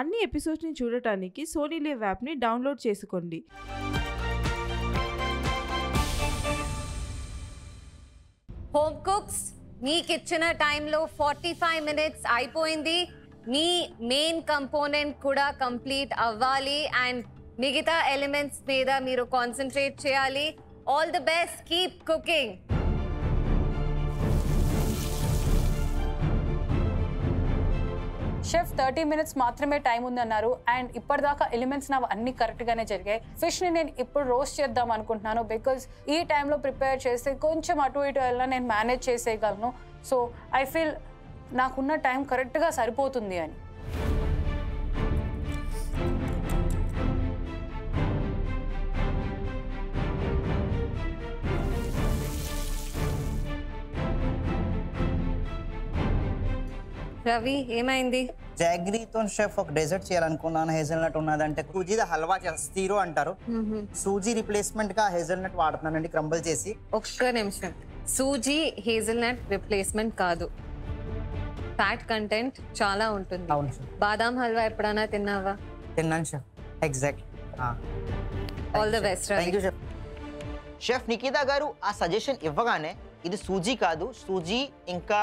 అన్ని ఎపిసోడ్స్ని చూడటానికి Sony live యాప్ని డౌన్లోడ్ చేసుకోండి. హోమ్ కుక్స్ మీకు ఇచ్చిన టైంలో 45 మినిట్స్ అయిపోయింది. మీ మెయిన్ కంపోనెంట్ కూడా కంప్లీట్ అవ్వాలి అండ్ మిగతా ఎలిమెంట్స్ మీద మీరు కాన్సన్ట్రేట్ చేయాలి. All the best, keep cooking. Chef 30 minutes మాత్రమే టైం ఉందన్నారు అండ్ ఇప్పటిదాకా ఎలిమెంట్స్ నా అన్ని కరెక్ట్గానే జరిగాయి. ఫిష్ని నేను ఇప్పుడు రోస్ట్ చేద్దాం అనుకుంటున్నాను బికాజ్ ఈ టైంలో ప్రిపేర్ చేస్తే కొంచెం అటు ఇటు వెళ్ళినా నేను మేనేజ్ చేసేయగలను. సో ఐ ఫీల్ నాకున్న టైం కరెక్ట్గా సరిపోతుంది అని. రవి ఏమైంది? జాగ్రీతో షెఫ్ ఒక డెజర్ట్ చేయాలనుకున్నాను. హేజల్నట్ ఉన్నదంటే సూజీది హల్వా చేస్తారు అంటారు. సూజీ రిప్లేస్మెంట్ గా హేజల్నట్ వాడుతున్నానండి క్రంబల్ చేసి. ఒక్క నిమిషం, సూజీ హేజల్నట్ రిప్లేస్మెంట్ కాదు, ఫ్యాట్ కంటెంట్ చాలా ఉంటుంది. బాదాం హల్వా ఎప్పుడైనా తిన్నావా? తిన్నాను chef. Exact. All the best. Thank you chef. Chef Nikita గారు ఆ సజెషన్ ఇవ్వగానే ఇది సూజీ కాదు, సూజీ ఇంకా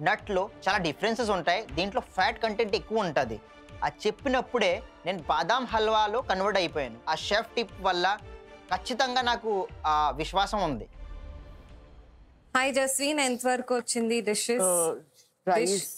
నట్లో చాలా డిఫరెన్సెస్ ఉంటాయి, దీంట్లో ఫ్యాట్ కంటెంట్ ఎక్కువ ఉంటుంది అది చెప్పినప్పుడే నేను బాదాం హల్వాలో కన్వర్ట్ అయిపోయాను. ఆ షెఫ్ టిప్ వల్ల ఖచ్చితంగా నాకు ఆ విశ్వాసం ఉంది. హాయ్ జస్విన్, ఎంతవరకు వచ్చింది డిషెస్? రైస్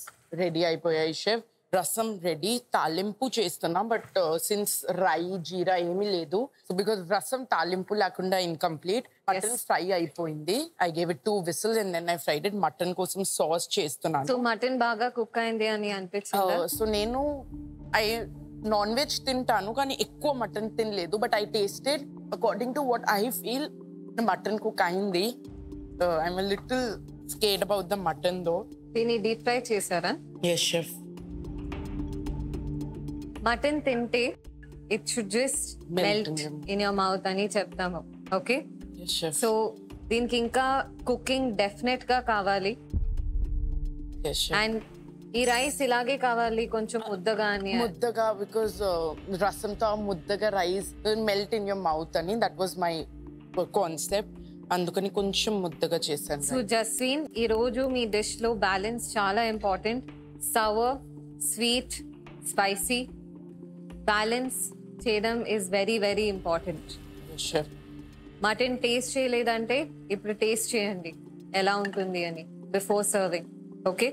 రెడీ అయిపోయాయి షెఫ్, రసం రెడీ, తాలింపు చేస్తున్నాం బట్ సిన్స్ రై జీరా ఏమీ లేదు సో బికాజ్ రసం తాలింపు లేకుండా ఇన్కంప్లీట్. మటన్ ఫ్రై అయిపోయింది, I gave it 2 whistles and then I fried it. Mutton కోసం సాస్ చేస్తున్నాను. సో మటన్ బాగా కుక్ అయింది అని అనిపించిందా? సో నేను నాన్ వెజ్ తింటాను కానీ ఎక్కువ మటన్ తినలేదు but I tasted according to what I feel mutton cook అయింది. I'm little scared about the mutton though. దీన్ని డీప్ ఫ్రై చేశారా? yes chef. మటన్ తింటే it should just melt in your mouth అని చెప్తాము. ఓకే, సో దీనికి ఇంకా cooking definite గా కావాలి అండ్ ఈ రైస్ ఇలాగే కావాలి కొంచెం ముద్దగా అని. ముద్దగా బికాజ్ రసంతో ముద్దగా rice melt in your mouth అని దట్ వాజ్ మై కాన్సెప్ట్, అందుకని కొంచెం ముద్దగా చేశాను. సో జస్విన్, ఈ రోజు మీ డిష్ లో బ్యాలెన్స్ చాలా ఇంపార్టెంట్. సవర్, స్వీట్, స్పైసీ బ్యాలెన్స్ చేయడం is very very important. Mutton taste చేయలేదంటే ఇప్పుడు టేస్ట్ చేయండి ఎలా ఉంటుంది అని బిఫోర్ సర్వింగ్. ఓకే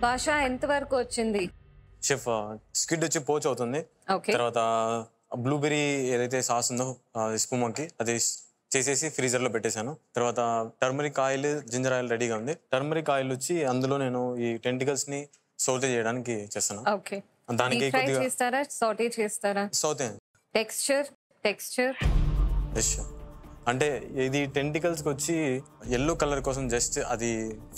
భాష ఎంతవరకు వచ్చింది? షెఫ్ స్క్విడ్ వచ్చి పోచ్ అవుతుంది, తర్వాత బ్లూబెర్రీ ఏదైతే సాస్ ఉందో స్పూమకి అది చేసేసి ఫ్రీజర్ లో పెట్టేశాను. తర్వాత టర్మరిక్ ఆయిల్, జింజర్ ఆయిల్ రెడీగా ఉంది. టర్మరిక్ ఆయిల్ వచ్చి అందులో నేను ఈ టెంటికల్స్ ని సౌటే చేయడానికి చేస్తాను. దానికి సౌతే టెక్స్చర్ అంటే ఇది టెంటికల్స్ కి వచ్చి ఎల్లో కలర్ కోసం జస్ట్ అది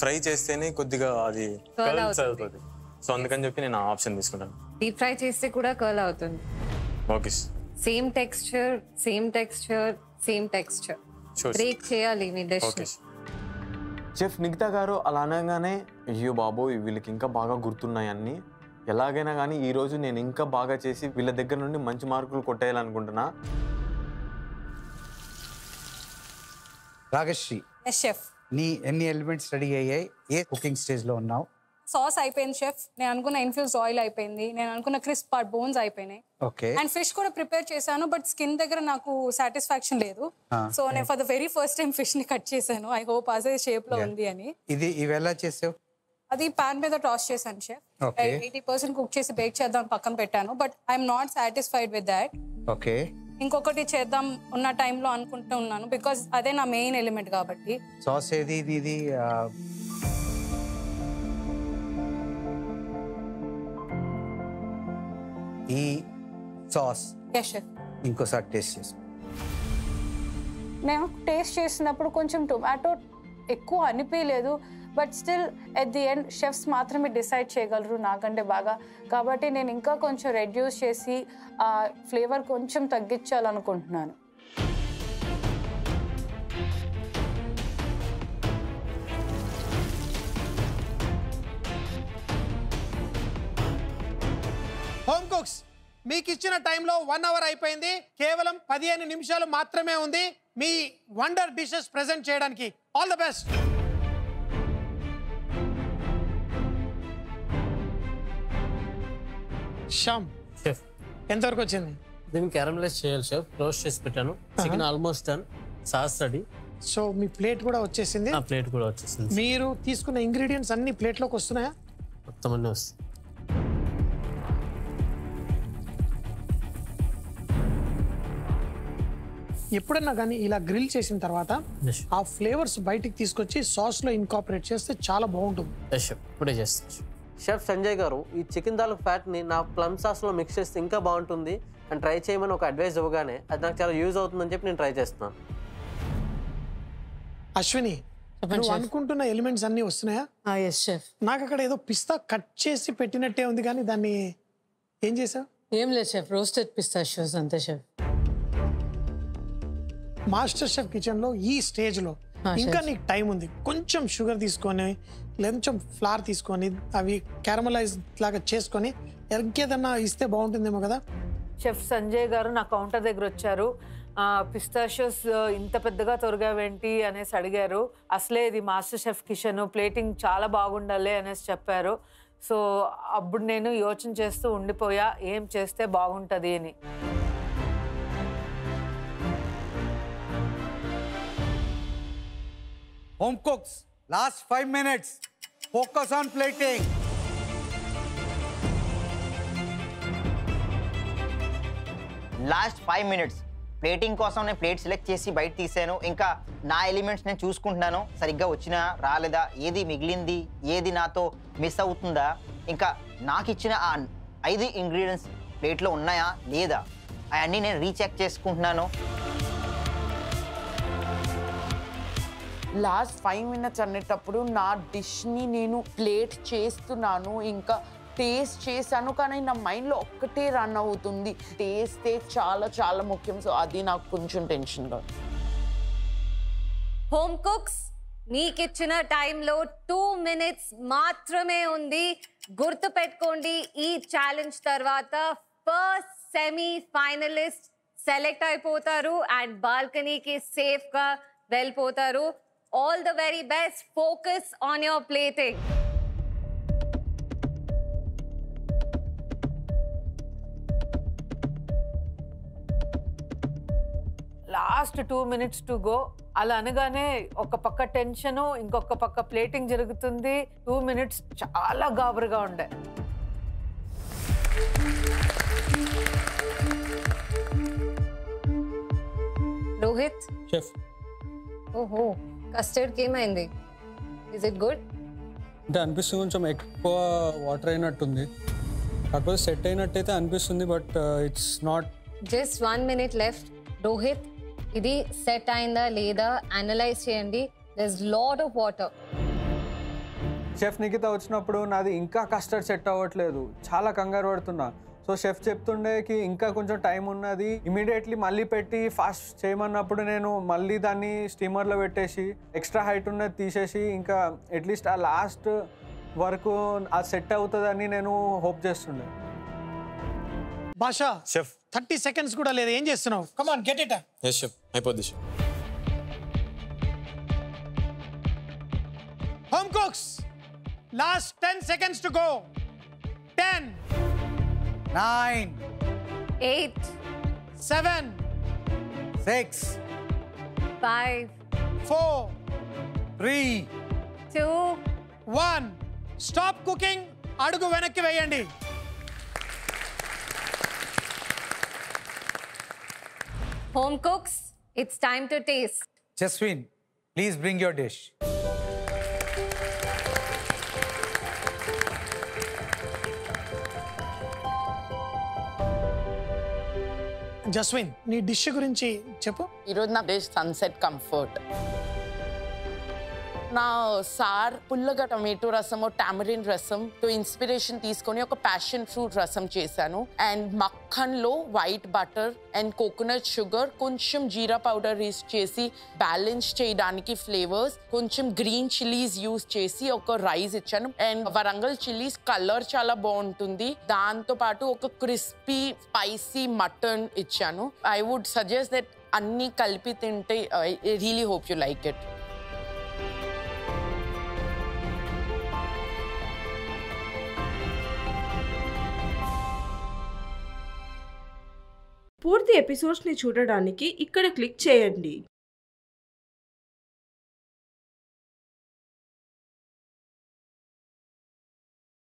ఫ్రై చేస్తేనే కొద్దిగా అది కర్ల్స్ అవుతుంది. సో అందుకని చెప్పి నేను ఆప్షన్ తీసుకుంటాను. డీప్ ఫ్రై చేస్తే కూడా కర్ల్ అవుతుంది. ఓకే, సేమ్ టెక్స్చర్ బ్రేక్ చేయాలి మీ డిష్ ని. చెఫ్ నికితా గారు అలా అనగానే అయ్యో బాబోయ్ వీళ్ళకి ఇంకా బాగా గుర్తున్నాయి అన్ని, ఎలాగైనా కానీ ఈ రోజు నేను ఇంకా బాగా చేసి వీళ్ళ దగ్గర నుండి మంచి మార్కులు కొట్టేయాలనుకుంటున్నా. రాగశ్రీ, నీ ఎన్ని ఎలిమెంట్స్ రెడీ అయ్యాయి? ఏ కుకింగ్ స్టేజ్ లో ఉన్నావు? సాస్ అయిపోయింది షెఫ్, నేను అనుకున్న ఇన్ఫ్యూజ్ ఆయిల్ అయిపోయింది, నేను అనుకున్న క్రిస్ప్ పార్ట్ బోన్స్ అయిపోయినాయి. ఓకే, అండ్ ఫిష్ కూడా ప్రిపేర్ చేశాను బట్ స్కిన్ దగ్గర నాకు సాటిస్ఫాక్షన్ లేదు. సో నేను for the very first time fish ని కట్ చేశాను. ఐ హోప్ అదే షేప్ లో ఉంది అని. ఇది ఇవెలా చేసావు? అది పాన్ మీద టాస్ చేశాను షెఫ్. 80% కుక్ చేసి బేక్ చేద్దాం పక్కన పెట్టాను but I'm not satisfied with that. Okay, ఇంకొకటి చేద్దాం ఉన్న టైంలో అనుకుంటూ ఉన్నాను బికాస్ అదే నా మెయిన్ ఎలిమెంట్ కాబట్టి. సాస్ ఏది ఇది? ఈ సాస్ ఇంకోసారి టేస్ట్ చేసి. నేను టేస్ట్ చేసినప్పుడు కొంచెం టొమాటో ఎక్కువ అనిపించలేదు but still at the end chefs మాత్రమే డిసైడ్ చేయగలరు నాకంటే బాగా, కాబట్టి నేను ఇంకా కొంచెం రెడ్యూస్ చేసి ఆ ఫ్లేవర్ కొంచెం తగ్గించాలనుకుంటున్నాను. మీకు ఇచ్చిన టైంలో 1 అవర్ అయిపోయింది. కేవలం 15 నిమిషాలు మాత్రమే ఉంది మీ వండర్ డిషెస్ ప్రెజెంట్ చేయడానికి. All the best. Shyam chef ఎంతవరకు వచ్చింది? దీన్ని క్యారమలైజ్ చేయాలి షెఫ్. రోస్ట్ చేసి పెట్టాను. Chicken almost done. Sauce ready. So మీ ప్లేట్ కూడా వచ్చేసింది. ఆ ప్లేట్ కూడా వచ్చేసింది. మీరు తీసుకున్న ఇంగ్రీడియంట్స్ అన్ని ప్లేట్లోకి వస్తున్నాయా? మొత్తం అన్నీ వస్తాయి. ఎప్పుడన్నా కానీ ఇలా గ్రిల్ చేసిన తర్వాత ఆ ఫ్లేవర్స్ బయటికి తీసుకొచ్చి సాస్లో ఇన్కాపరేట్ చేస్తే చాలా బాగుంటుంది. షెఫ్ ఇప్పుడే చేస్తాను. షెఫ్ సంజయ్ గారు, ఈ చికెన్ దాల్ ఫ్యాట్ని నా ప్లమ్ సాస్లో మిక్స్ చేస్తే ఇంకా బాగుంటుంది అని ట్రై చేయమని ఒక అడ్వైస్ ఇవ్వగానే అది నాకు చాలా యూజ్ అవుతుందని చెప్పి నేను ట్రై చేస్తున్నాను. అశ్విని, నువ్వు అనుకుంటున్న ఎలిమెంట్స్ అన్ని వస్తున్నాయా? నాకు అక్కడ ఏదో పిస్తా కట్ చేసి పెట్టినట్టే ఉంది, కానీ దాన్ని ఏం చేసావు? ఏం లేదు షెఫ్, రోస్టెడ్ పిస్తాషియోస్ అంతే షెఫ్. మాస్టర్ షెఫ్ కిచెన్ లో ఈ స్టేజ్ లో ఇంకా నీకు టైం ఉంది. కొంచెం షుగర్ తీసుకొని కొంచెం ఫ్లవర్ తీసుకొని అవి క్యారమలైజ్ లాగా చేసుకొని ఇంకేదన్నా ఇస్తే బాగుంటుందేమో కదా. షెఫ్ సంజయ్ గారు నా కౌంటర్ దగ్గర వచ్చారు. పిస్తాషియోస్ ఇంత పెద్దగా తొరగావేంటి అనేసి అడిగారు. అసలే ఇది మాస్టర్ షెఫ్ కిచెన్, ప్లేటింగ్ చాలా బాగుండాలి అనేసి చెప్పారు. సో అప్పుడు నేను యోచన చేస్తూ ఉండిపోయా ఏం చేస్తే బాగుంటుంది అని. Home cooks, last 5 minutes. Focus on plating. Last 5 minutes plating కోసం నేను ప్లేట్ సెలెక్ట్ చేసి బయట తీసాను. ఇంకా నా ఎలిమెంట్స్ నేను చూసుకుంటున్నాను, సరిగ్గా వచ్చినా రాలేదా, ఏది మిగిలింది, ఏది నాతో మిస్ అవుతుందా, ఇంకా నాకు ఇచ్చిన ఆ 5 ఇంగ్రీడియంట్స్ ప్లేట్లో ఉన్నాయా లేదా అవన్నీ నేను రీచెక్ చేసుకుంటున్నాను. లాస్ట్ 5 minutes అనేటప్పుడు నా డిష్ని నేను ప్లేట్ చేస్తున్నాను, ఇంకా టేస్ట్ చేశాను, కానీ నా మైండ్లో ఒక్కటే రన్ అవుతుంది, టేస్టే చాలా చాలా ముఖ్యం. సో అది నాకు కొంచెం టెన్షన్గా. హోమ్ కుక్స్, మీకు ఇచ్చిన టైంలో 2 minutes మాత్రమే ఉంది. గుర్తు పెట్టుకోండి, ఈ ఛాలెంజ్ తర్వాత ఫస్ట్ సెమీ ఫైనలిస్ట్ సెలెక్ట్ అయిపోతారు అండ్ బాల్కనీకి సేఫ్గా వెళ్ళిపోతారు. All the very best. Focus on your plating. Last 2 minutes to go. అలా అనగానే ఒక పక్క టెన్షను, ఇంకొక పక్క ప్లేటింగ్ జరుగుతుంది. 2 minutes చాలా గాబరుగా ఉండే. రోహిత్ షెఫ్, ఓహో కస్టర్డ్కి ఏమైంది? Is it good? అంటే అనిపిస్తుంది కొంచెం ఎక్కువ వాటర్ అయినట్టుంది, కాకపోతే సెట్ అయినట్టయితే అనిపిస్తుంది, but it's not. Just 1 minute left. Rohit, ఇది సెట్ అయిందా లేదా అనలైజ్ చేయండి. There is lot of water. Chef Nikhita వచ్చినప్పుడు నాది ఇంకా కస్టర్డ్ సెట్ అవ్వట్లేదు, చాలా కంగారు పడుతున్నా. సో షెఫ్ చెప్తుండేకి ఇంకా కొంచెం టైం ఉన్నది, ఇమీడియట్లీ మళ్ళీ పెట్టి ఫాస్ట్ చేయమన్నప్పుడు నేను మళ్ళీ దాన్ని స్టీమర్లో పెట్టేసి ఎక్స్ట్రా హైట్ ఉన్నది తీసేసి ఇంకా అట్లీస్ట్ ఆ లాస్ట్ వరకు అది సెట్ అవుతుందని నేను హోప్ చేస్తుండే. భాషా షెఫ్ 30 seconds కూడా లేదు, ఏం చేస్తున్నావు? Come on get it. Yes chef, అయిపోద్ది chef. Home cooks, last 10 seconds to go. 10 9 8 7 6 5 4 3 2 1. Stop cooking. అడుగు వెనక్కి వేయండి. Home cooks, it's time to taste. Jaswin, please bring your dish. Jaswin, నీ డిష్ గురించి చెప్పు. ఈరోజు నా డిష్ సన్సెట్ కంఫర్ట్. నా సార్ పుల్లగా టమాటో రసము టామరిన్ రసంతో ఇన్స్పిరేషన్ తీసుకొని ఒక ప్యాషన్ ఫ్రూట్ రసం చేశాను. అండ్ మక్కన్లో white butter and coconut sugar, కొంచెం జీరా పౌడర్ యూస్ చేసి బ్యాలెన్స్ చేయడానికి ఫ్లేవర్స్, కొంచెం గ్రీన్ చిల్లీస్ యూస్ చేసి ఒక రైస్ ఇచ్చాను. అండ్ వరంగల్ చిల్లీస్ కలర్ చాలా బాగుంటుంది. దాంతో పాటు ఒక క్రిస్పీ స్పైసీ మటన్ ఇచ్చాను. ఐ వుడ్ సజెస్ట్ దట్ అన్ని కలిపి తింటే I really hope you like it. పూర్తి ఎపిసోడ్స్ని చూడడానికి ఇక్కడ క్లిక్ చేయండి.